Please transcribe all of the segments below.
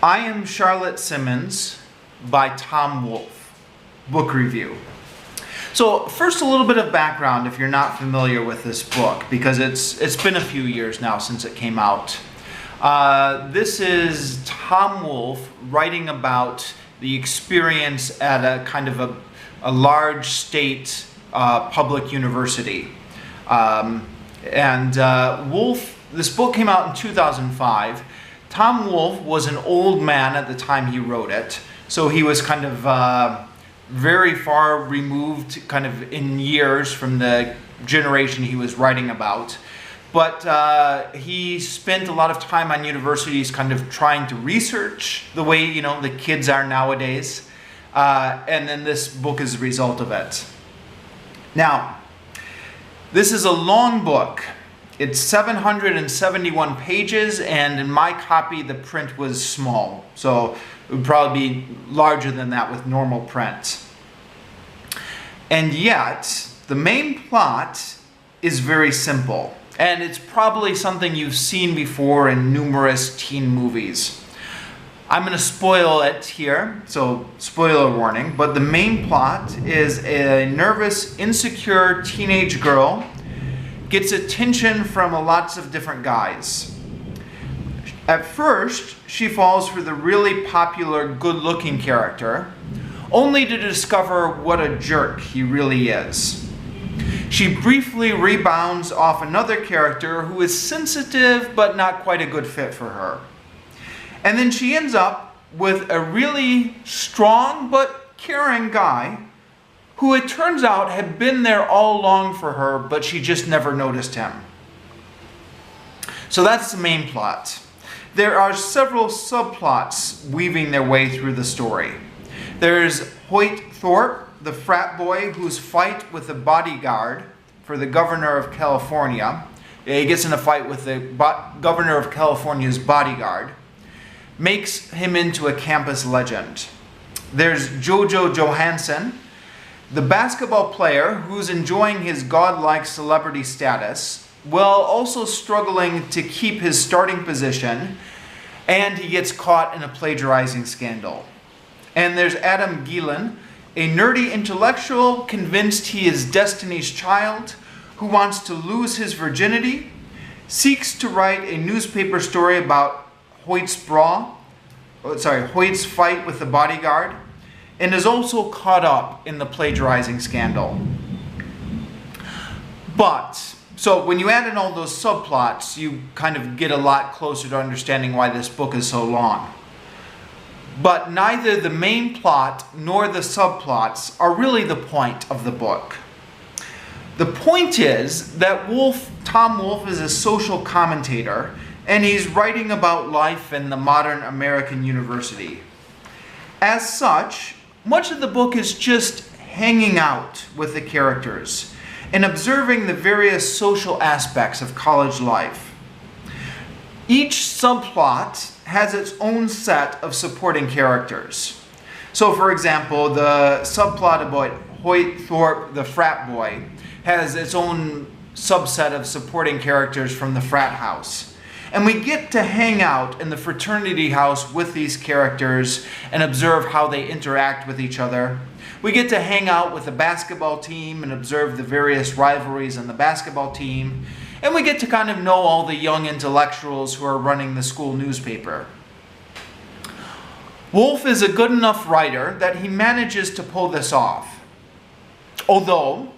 I Am Charlotte Simmons by Tom Wolfe, book review. So first, a little bit of background if you're not familiar with this book, because it's been a few years now since it came out. This is Tom Wolfe writing about the experience at a kind of a large state public university. Wolfe, this book came out in 2005. Tom Wolfe was an old man at the time he wrote it, so he was kind of very far removed kind of in years from the generation he was writing about. But he spent a lot of time on universities kind of trying to research the way, the kids are nowadays. And then this book is a result of it. Now, this is a long book. It's 771 pages, and in my copy, the print was small. So it would probably be larger than that with normal print. And yet, the main plot is very simple. And it's probably something you've seen before in numerous teen movies. I'm going to spoil it here, so spoiler warning. But the main plot is a nervous, insecure teenage girl gets attention from lots of different guys. At first, she falls for the really popular, good-looking character, only to discover what a jerk he really is. She briefly rebounds off another character who is sensitive but not quite a good fit for her. And then she ends up with a really strong but caring guy who it turns out had been there all along for her, but she just never noticed him. So that's the main plot. There are several subplots weaving their way through the story. There's Hoyt Thorpe, the frat boy whose fight with the bodyguard for the governor of California, he gets in a fight with the governor of California's bodyguard, makes him into a campus legend. There's Jojo Johansson, the basketball player who's enjoying his godlike celebrity status while also struggling to keep his starting position, and he gets caught in a plagiarizing scandal. And there's Adam Gillen, a nerdy intellectual convinced he is Destiny's Child, who wants to lose his virginity, seeks to write a newspaper story about Hoyt's fight with the bodyguard, and is also caught up in the plagiarizing scandal. So when you add in all those subplots, you kind of get a lot closer to understanding why this book is so long. But neither the main plot nor the subplots are really the point of the book. The point is that Tom Wolfe is a social commentator, and he's writing about life in the modern American university. As such, much of the book is just hanging out with the characters and observing the various social aspects of college life. Each subplot has its own set of supporting characters. So for example, the subplot about Hoyt Thorpe, the frat boy, has its own subset of supporting characters from the frat house. And we get to hang out in the fraternity house with these characters and observe how they interact with each other. We get to hang out with the basketball team and observe the various rivalries in the basketball team. And we get to kind of know all the young intellectuals who are running the school newspaper. Wolfe is a good enough writer that he manages to pull this off. Although,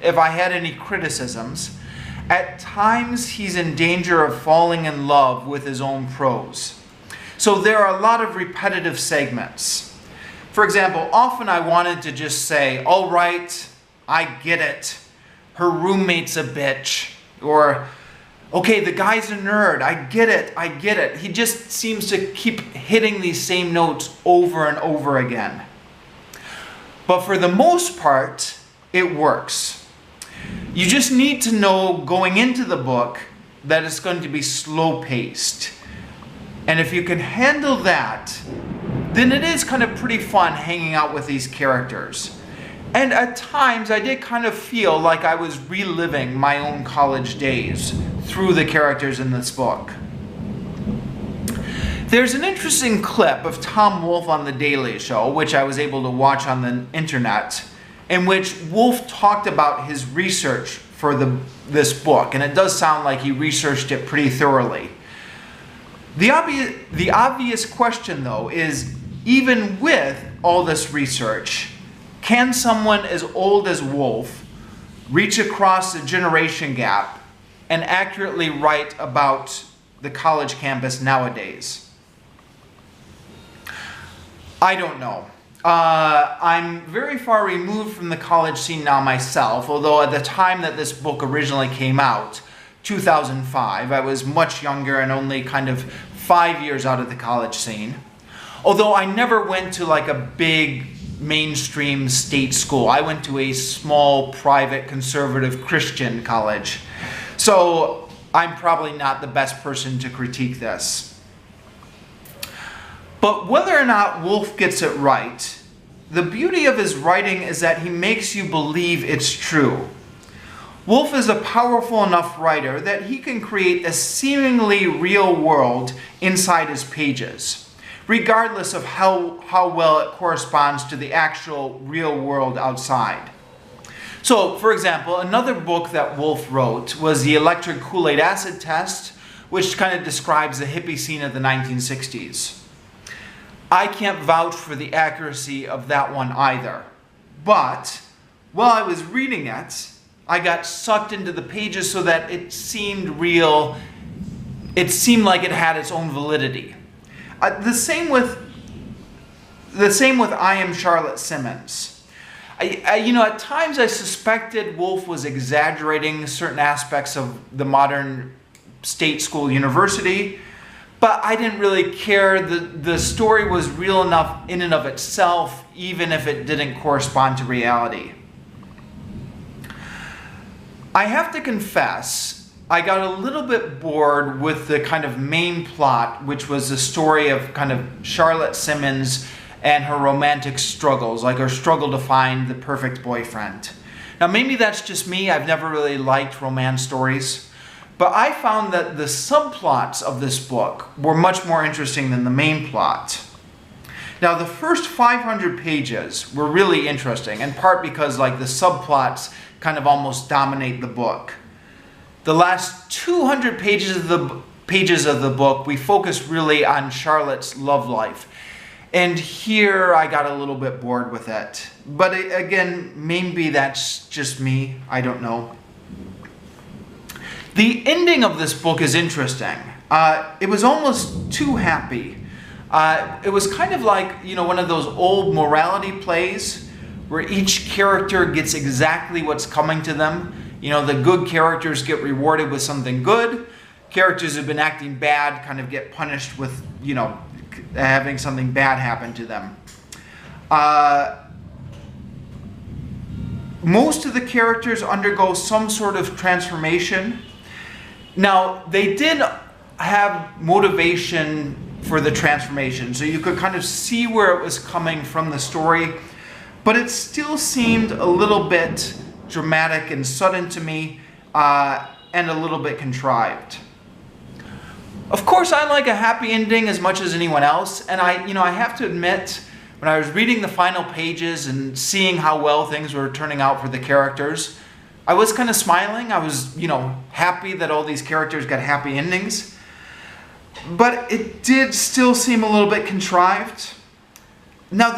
if I had any criticisms, at times he's in danger of falling in love with his own prose. So there are a lot of repetitive segments. For example, often I wanted to just say, all right, I get it. Her roommate's a bitch. Or, okay, the guy's a nerd. I get it. He just seems to keep hitting these same notes over and over again. But for the most part, it works. You just need to know going into the book that it's going to be slow-paced. And if you can handle that, then it is kind of pretty fun hanging out with these characters. And at times, I did kind of feel like I was reliving my own college days through the characters in this book. There's an interesting clip of Tom Wolfe on The Daily Show, which I was able to watch on the internet, in which Wolfe talked about his research for this book, and it does sound like he researched it pretty thoroughly. The obvious question, though, is even with all this research, can someone as old as Wolfe reach across the generation gap and accurately write about the college campus nowadays? I don't know. I'm very far removed from the college scene now myself, although at the time that this book originally came out, 2005, I was much younger and only kind of 5 years out of the college scene. Although I never went to like a big mainstream state school. I went to a small, private, conservative Christian college. So I'm probably not the best person to critique this. But whether or not Wolfe gets it right, the beauty of his writing is that he makes you believe it's true. Wolfe is a powerful enough writer that he can create a seemingly real world inside his pages, regardless of how well it corresponds to the actual real world outside. So, for example, another book that Wolfe wrote was The Electric Kool-Aid Acid Test, which kind of describes the hippie scene of the 1960s. I can't vouch for the accuracy of that one either. But while I was reading it, I got sucked into the pages so that it seemed real. It seemed like it had its own validity. The same with I Am Charlotte Simmons. At times I suspected Wolfe was exaggerating certain aspects of the modern state school university, but I didn't really care. The story was real enough in and of itself, even if it didn't correspond to reality. I have to confess, I got a little bit bored with the kind of main plot, which was the story of kind of Charlotte Simmons and her romantic struggles, like her struggle to find the perfect boyfriend. Now maybe that's just me, I've never really liked romance stories. But I found that the subplots of this book were much more interesting than the main plot. Now, the first 500 pages were really interesting, in part because like the subplots kind of almost dominate the book. The last 200 pages of the book, we focus really on Charlotte's love life. And here I got a little bit bored with it. But again, maybe that's just me, I don't know. The ending of this book is interesting. It was almost too happy. It was kind of like, one of those old morality plays where each character gets exactly what's coming to them. The good characters get rewarded with something good. Characters who've been acting bad kind of get punished with, having something bad happen to them. Most of the characters undergo some sort of transformation. Now, they did have motivation for the transformation, so you could kind of see where it was coming from the story, but it still seemed a little bit dramatic and sudden to me, and a little bit contrived. Of course, I like a happy ending as much as anyone else, and I have to admit, when I was reading the final pages and seeing how well things were turning out for the characters, I was kind of smiling. I was, happy that all these characters got happy endings. But it did still seem a little bit contrived. Now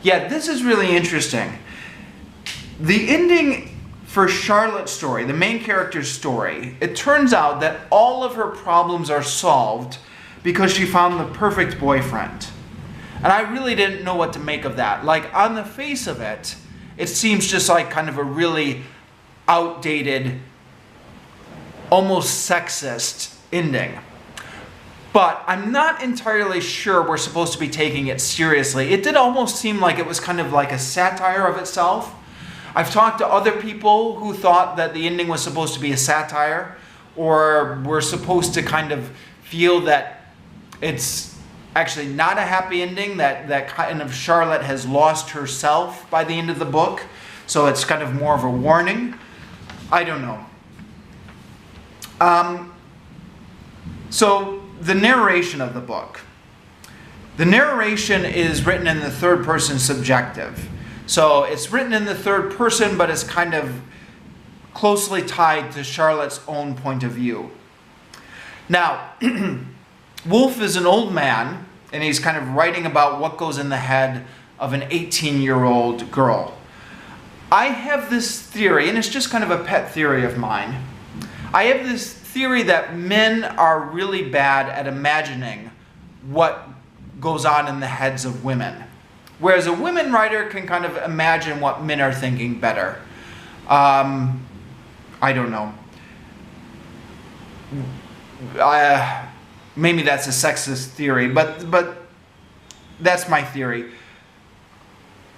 this is really interesting. The ending for Charlotte's story, the main character's story, it turns out that all of her problems are solved because she found the perfect boyfriend. And I really didn't know what to make of that. Like, on the face of it, it seems just like kind of a really outdated, almost sexist ending. But I'm not entirely sure we're supposed to be taking it seriously. It did almost seem like it was kind of like a satire of itself. I've talked to other people who thought that the ending was supposed to be a satire, or were supposed to kind of feel that it's actually not a happy ending, that kind of Charlotte has lost herself by the end of the book, so it's kind of more of a warning. I don't know. So the narration of the book. The narration is written in the third person subjective. So it's written in the third person, but it's kind of closely tied to Charlotte's own point of view. Now, Wolfe is an old man, and he's kind of writing about what goes in the head of an 18-year-old girl. I have this theory, and it's just kind of a pet theory of mine. I have this theory that men are really bad at imagining what goes on in the heads of women, whereas a women writer can kind of imagine what men are thinking better. I don't know. Maybe that's a sexist theory, but that's my theory.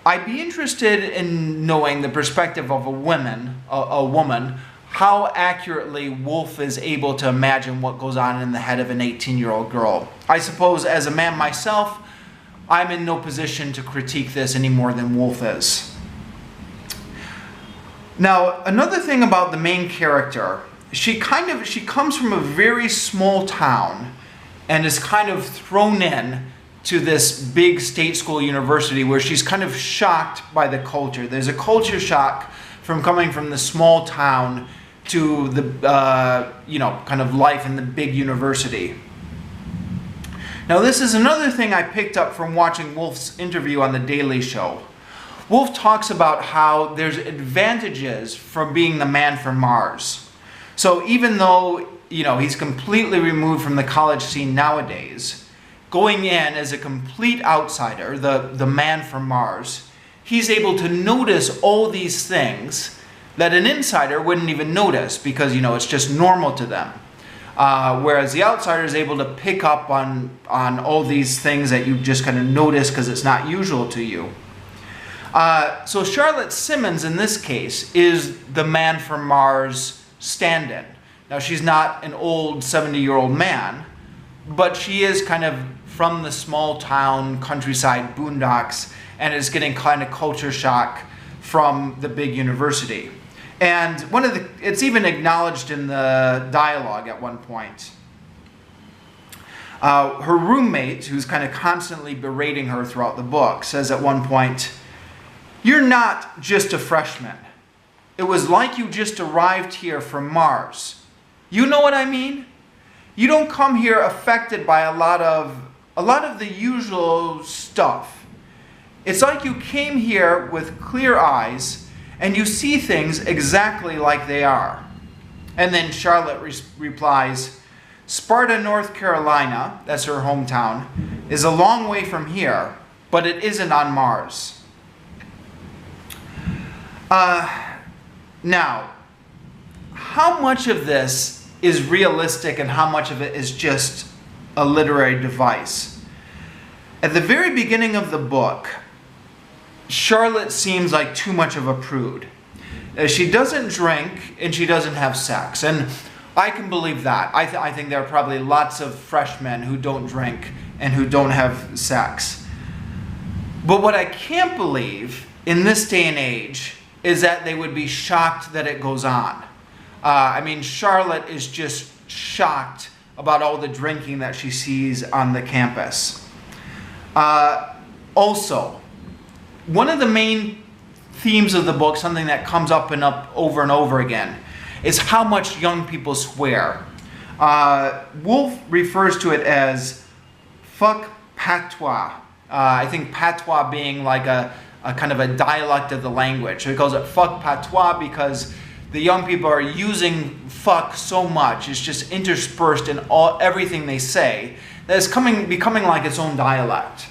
I'd be interested in knowing the perspective of a woman, how accurately Wolfe is able to imagine what goes on in the head of an 18-year-old girl. I suppose as a man myself, I'm in no position to critique this any more than Wolfe is. Now, another thing about the main character, she comes from a very small town and is kind of thrown in to this big state school university where she's kind of shocked by the culture. There's a culture shock from coming from the small town to the, kind of life in the big university. Now, this is another thing I picked up from watching Wolfe's interview on The Daily Show. Wolfe talks about how there's advantages from being the man from Mars. So even though, he's completely removed from the college scene nowadays, going in as a complete outsider, the man from Mars, he's able to notice all these things that an insider wouldn't even notice because, it's just normal to them. Whereas the outsider is able to pick up on all these things that you just kind of notice because it's not usual to you. So Charlotte Simmons, in this case, is the man from Mars stand-in. Now, she's not an old 70-year-old man, but she is kind of from the small town, countryside, boondocks, and is getting kind of culture shock from the big university. And it's even acknowledged in the dialogue at one point. Her roommate, who's kind of constantly berating her throughout the book, says at one point, "You're not just a freshman. It was like you just arrived here from Mars. You know what I mean? You don't come here affected by a lot of the usual stuff. It's like you came here with clear eyes and you see things exactly like they are." And then Charlotte replies, "Sparta, North Carolina," that's her hometown, "is a long way from here, but it isn't on Mars." Now, how much of this is realistic and how much of it is just a literary device? At the very beginning of the book, Charlotte seems like too much of a prude. She doesn't drink and she doesn't have sex. And I can believe that. I think there are probably lots of freshmen who don't drink and who don't have sex. But what I can't believe in this day and age is that they would be shocked that it goes on. Charlotte is just shocked about all the drinking that she sees on the campus. Also, one of the main themes of the book, something that comes up and up over and over again, is how much young people swear. Wolfe refers to it as fuck patois. I think patois being like a kind of a dialect of the language. So he calls it fuck patois because the young people are using fuck so much, it's just interspersed in everything they say, that it's becoming like its own dialect.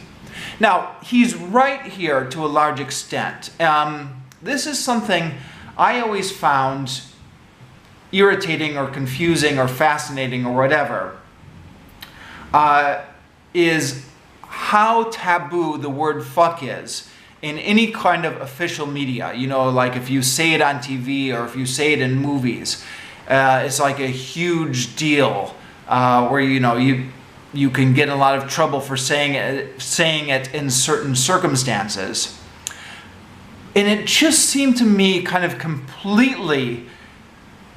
Now, he's right here to a large extent. This is something I always found irritating or confusing or fascinating or whatever, is how taboo the word fuck is in any kind of official media. Like if you say it on TV or if you say it in movies, it's like a huge deal where you can get in a lot of trouble for saying it in certain circumstances. And it just seemed to me kind of completely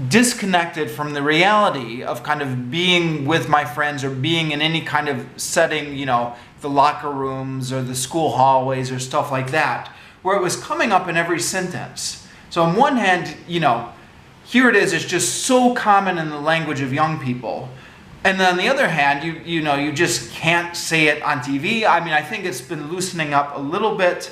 disconnected from the reality of kind of being with my friends or being in any kind of setting, you know, the locker rooms or the school hallways or stuff like that, where it was coming up in every sentence. So on one hand, you know, here it is, it's just so common in the language of young people. And then on the other hand, you know, you just can't say it on TV. I mean, I think it's been loosening up a little bit,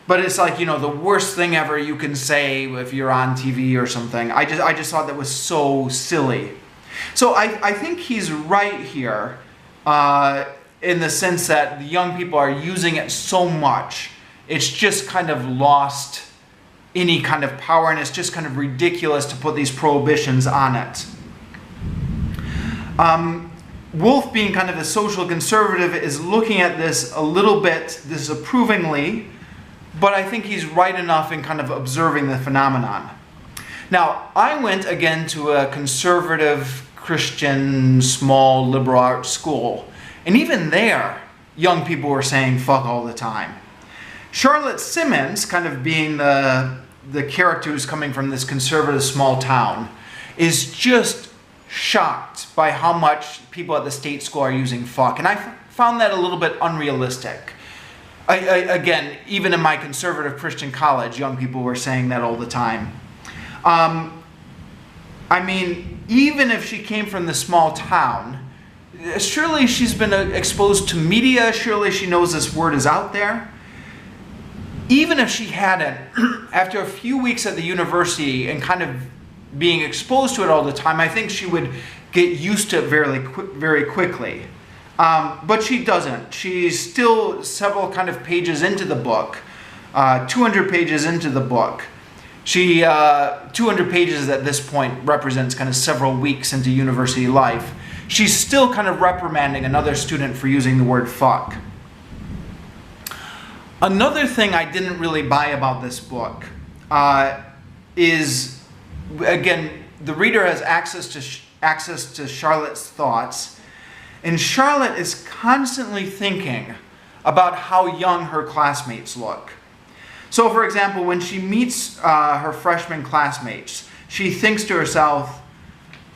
but it's like, you know, the worst thing ever you can say if you're on TV or something. I just thought that was so silly. So I think he's right here in the sense that the young people are using it so much. It's just kind of lost any kind of power, and it's just kind of ridiculous to put these prohibitions on it. Wolfe, being kind of a social conservative, is looking at this a little bit disapprovingly, but I think he's right enough in kind of observing the phenomenon. Now, I went again to a conservative, Christian, small, liberal arts school, and even there, young people were saying fuck all the time. Charlotte Simmons, kind of being the character who's coming from this conservative small town, is just shocked by how much people at the state school are using fuck. And I found that a little bit unrealistic. Again, even in my conservative Christian college, young people were saying that all the time. I mean, even if she came from the small town, surely she's been exposed to media, surely she knows this word is out there. Even if she hadn't, after a few weeks at the university and kind of being exposed to it all the time, I think she would get used to it very quickly. But she doesn't. She's still several kind of pages into the book, 200 pages into the book. 200 pages at this point represents kind of several weeks into university life. She's still kind of reprimanding another student for using the word fuck. Another thing I didn't really buy about this book is, again, the reader has access to Charlotte's thoughts, and Charlotte is constantly thinking about how young her classmates look. So, for example, when she meets her freshman classmates, she thinks to herself,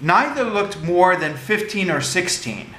neither looked more than 15 or 16.